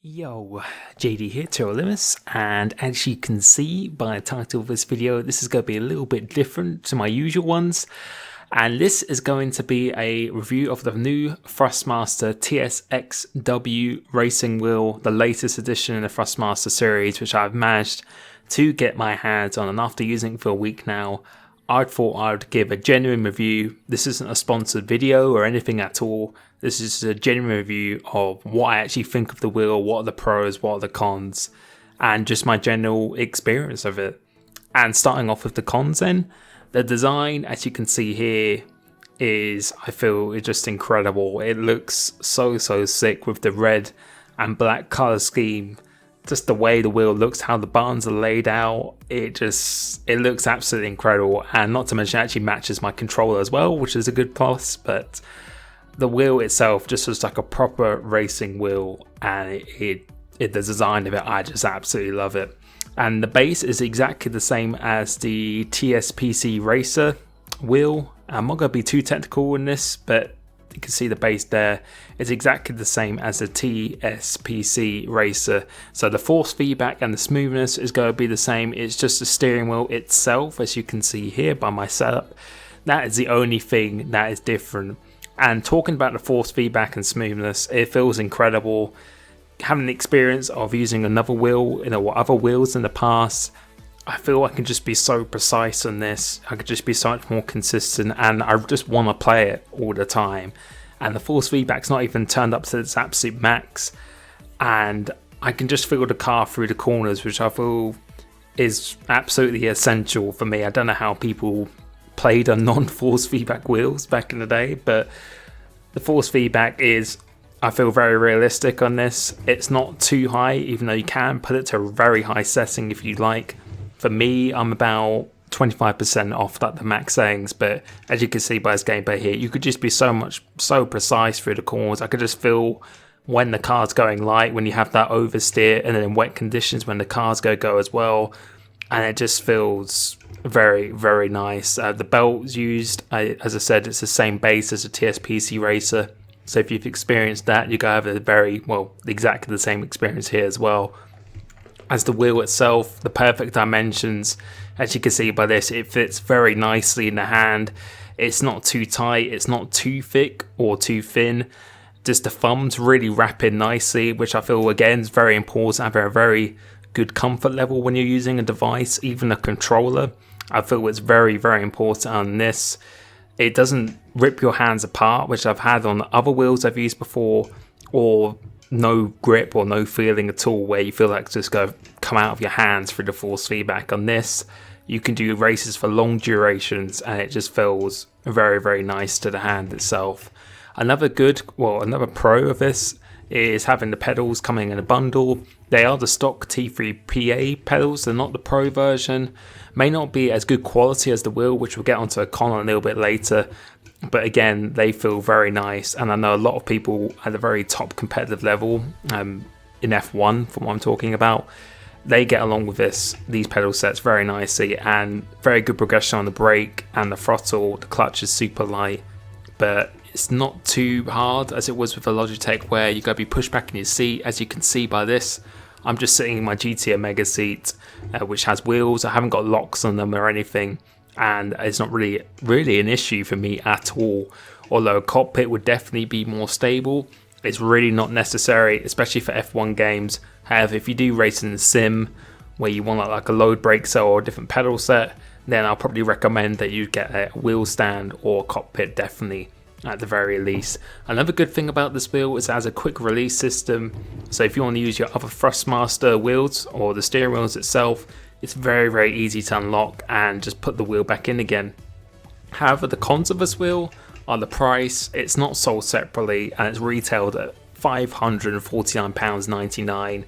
Yo, JD here, Limus, and as you can see by the title of this video, this is going to be a little bit different to my usual ones, and this is going to be a review of the new Thrustmaster TSXW racing wheel, the latest edition in the Thrustmaster series, which I've managed to get my hands on, and after using it for a week now, I thought I would give a genuine review. This isn't a sponsored video or anything at all. This is a genuine review of what I actually think of the wheel, what are the pros, what are the cons, and just my general experience of it. And starting off with the cons then, the design, as you can see here, I feel, is just incredible. It looks so sick with the red and black color scheme. Just the way the wheel looks, how the buttons are laid out, it looks absolutely incredible. And not to mention, it actually matches my controller as well, which is a good plus. But the wheel itself just looks like a proper racing wheel, and the design of it, I just absolutely love it. And the base is exactly the same as the TSPC Racer wheel. I'm not going to be too technical in this, but you can see the base there is exactly the same as the TSPC Racer. So the force feedback and the smoothness is going to be the same. It's just the steering wheel itself, as you can see here by my setup. That is the only thing that is different. And talking about the force feedback and smoothness, it feels incredible. Having the experience of using another wheel, other wheels in the past, I feel I can just be so precise on this. I could just be so much more consistent, and I just want to play it all the time. And the force feedback's not even turned up to its absolute max, and I can just feel the car through the corners, which I feel is absolutely essential for me. I don't know how people played on non-force feedback wheels back in the day, but the force feedback is, I feel, very realistic on this. It's not too high, even though you can put it to a very high setting if you like. For me, I'm about 25% off the max settings, but as you can see by this gameplay here, you could just be so precise through the corners. I could just feel when the car's going light, when you have that oversteer, and then in wet conditions when the cars go as well, and it just feels very nice. The belts used, as I said, it's the same base as a TSPC Racer, so if you've experienced that, you're going to have exactly the same experience here as well. As the wheel itself, the perfect dimensions, as you can see by this, it fits very nicely in the hand. It's not too tight, it's not too thick or too thin. Just the thumbs really wrap in nicely, which I feel again is very important. Have a very good comfort level when you're using a device, even a controller. I feel it's very important on this. It doesn't rip your hands apart, which I've had on other wheels I've used before, or no grip or no feeling at all, where you feel like it's just going to come out of your hands through the force feedback. On this, you can do races for long durations, and it just feels very nice to the hand itself. Another pro of this is having the pedals coming in a bundle. They are the stock T3PA pedals, they're not the pro version. May not be as good quality as the wheel, which we'll get onto a con a little bit later, but again, they feel very nice. And I know a lot of people at a very top competitive level in F1, from what I'm talking about, they get along with these pedal sets very nicely, and very good progression on the brake and the throttle. The clutch is super light, but it's not too hard as it was with the Logitech, where you got to be pushed back in your seat. As you can see by this, I'm just sitting in my GT Omega seat, which has wheels. I haven't got locks on them or anything, and it's not really an issue for me at all. Although a cockpit would definitely be more stable, it's really not necessary, especially for F1 games. However, if you do race in a sim where you want like a load brake cell or a different pedal set, then I'll probably recommend that you get a wheel stand or cockpit, definitely, at the very least. Another good thing about this wheel is it has a quick release system, so if you want to use your other Thrustmaster wheels or the steering wheels itself, it's very easy to unlock and just put the wheel back in again. However, the cons of this wheel are the price. It's not sold separately, and it's retailed at £549.99,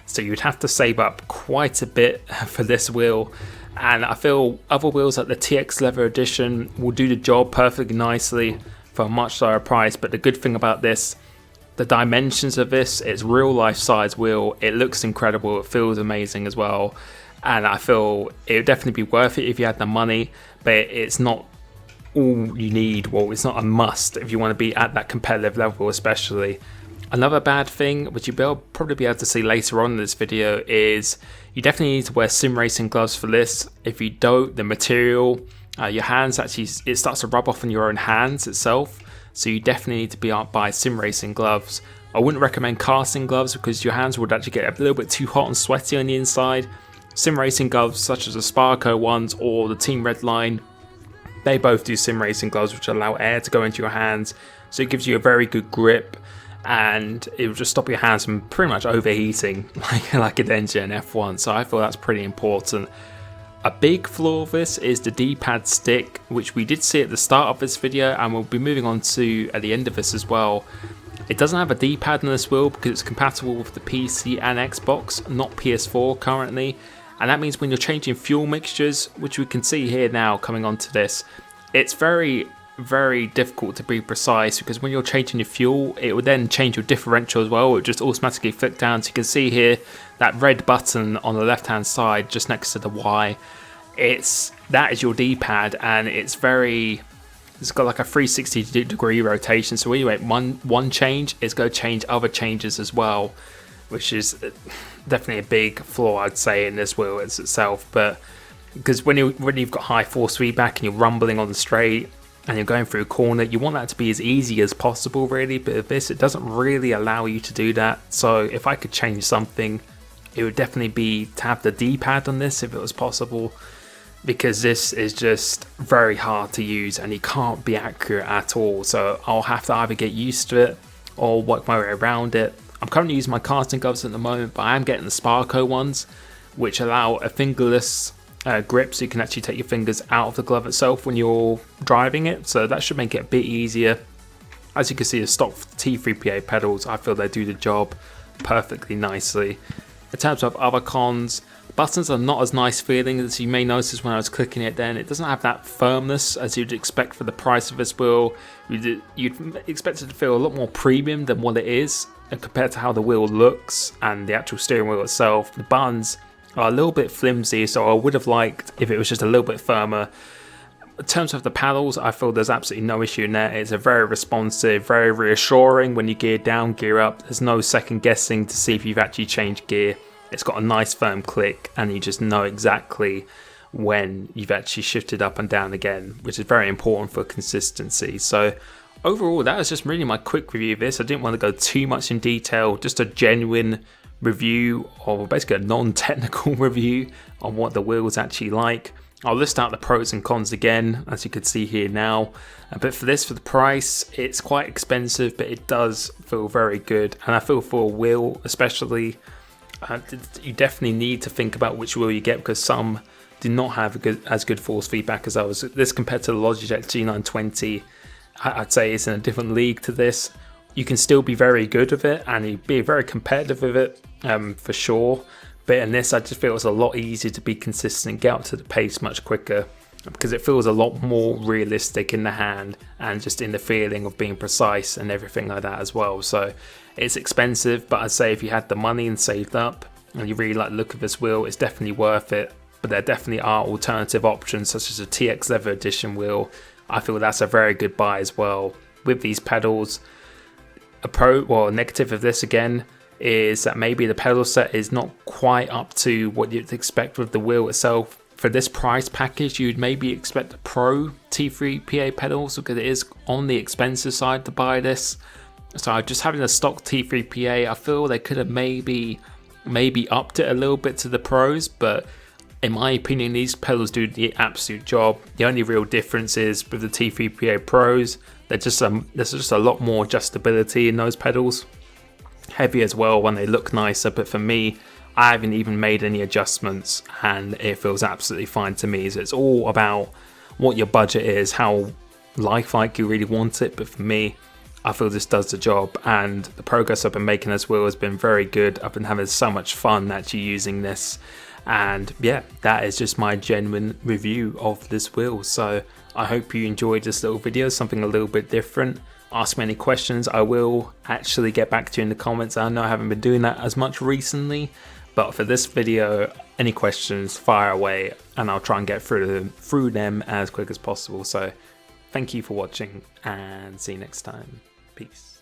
so you'd have to save up quite a bit for this wheel. And I feel other wheels like the TX Leather Edition will do the job perfectly nicely for a much lower price. But the good thing about this, the dimensions of this, it's real life size wheel. It looks incredible, it feels amazing as well, and I feel it would definitely be worth it if you had the money, but it's not all you need. Well, it's not a must if you want to be at that competitive level, especially. Another bad thing, which you'll probably be able to see later on in this video, is you definitely need to wear sim racing gloves for this. If you don't, the material, your hands actually, it starts to rub off on your own hands itself. So you definitely need to buy sim racing gloves. I wouldn't recommend casting gloves because your hands would actually get a little bit too hot and sweaty on the inside. Sim racing gloves such as the Sparco ones or the Team Redline, they both do sim racing gloves which allow air to go into your hands. So it gives you a very good grip, and it will just stop your hands from pretty much overheating like it ends in F1. So I feel that's pretty important. A big flaw of this is the D-pad stick, which we did see at the start of this video and we'll be moving on to at the end of this as well. It doesn't have a D-pad on this wheel because it's compatible with the PC and Xbox, not PS4 currently. And that means when you're changing fuel mixtures, which we can see here now coming onto this, it's very difficult to be precise because when you're changing your fuel, it will then change your differential as well. It will just automatically flick down. So you can see here that red button on the left hand side just next to the Y. That is your D-pad, and it's got like a 360 degree rotation. So when you make one change, it's going to change other changes as well, which is definitely a big flaw, I'd say, in this wheel itself. But because when you've got high force feedback and you're rumbling on the straight and you're going through a corner, you want that to be as easy as possible, really. But with this, it doesn't really allow you to do that. So if I could change something, it would definitely be to have the D-pad on this if it was possible, because this is just very hard to use and you can't be accurate at all. So I'll have to either get used to it or work my way around it. I'm currently using my casting gloves at the moment, but I am getting the Sparco ones, which allow a fingerless grip, so you can actually take your fingers out of the glove itself when you're driving it. So that should make it a bit easier. As you can see, the stock T3PA pedals, I feel they do the job perfectly nicely. In terms of other cons, buttons are not as nice feeling, as you may notice when I was clicking it then. It doesn't have that firmness as you'd expect for the price of this wheel. You'd expect it to feel a lot more premium than what it is, and compared to how the wheel looks and the actual steering wheel itself. The buttons are a little bit flimsy, so I would have liked if it was just a little bit firmer. In terms of the paddles, I feel there's absolutely no issue in there. It's a very responsive, very reassuring when you gear down, gear up. There's no second guessing to see if you've actually changed gear. It's got a nice firm click and you just know exactly when you've actually shifted up and down again, which is very important for consistency. So overall, that was just really my quick review of this. I didn't want to go too much in detail, just a genuine review, or basically a non-technical review on what the wheel's actually like. I'll list out the pros and cons again, as you can see here now. But for the price, it's quite expensive, but it does feel very good. And I feel for a wheel, especially, you definitely need to think about which wheel you get, because some do not have as good force feedback as others. This compared to the Logitech G920, I'd say it's in a different league to this. You can still be very good with it and you'd be very competitive with it, for sure. But in this, I just feel it's a lot easier to be consistent, get up to the pace much quicker, because it feels a lot more realistic in the hand and just in the feeling of being precise and everything like that as well. So it's expensive, but I'd say if you had the money and saved up and you really like the look of this wheel, it's definitely worth it. But there definitely are alternative options, such as a TX Leather Edition wheel. I feel that's a very good buy as well. With these pedals, a negative of this again is that maybe the pedal set is not quite up to what you'd expect with the wheel itself. For this price package, you'd maybe expect a Pro T3PA pedals, because it is on the expensive side to buy this. So just having a stock T3PA, I feel they could have maybe upped it a little bit to the Pros, but in my opinion, these pedals do the absolute job. The only real difference is with the T3PA Pros, there's just a lot more adjustability in those pedals. Heavy as well when they look nicer, but for me, I haven't even made any adjustments and it feels absolutely fine to me. So it's all about what your budget is, how lifelike you really want it. But for me, I feel this does the job, and the progress I've been making as well has been very good. I've been having so much fun actually using this. And yeah, that is just my genuine review of this wheel. So I hope you enjoyed this little video, something a little bit different. Ask me any questions, I will actually get back to you in the comments. I know I haven't been doing that as much recently, but for this video, any questions, fire away and I'll try and get through them as quick as possible. So thank you for watching and see you next time. Peace.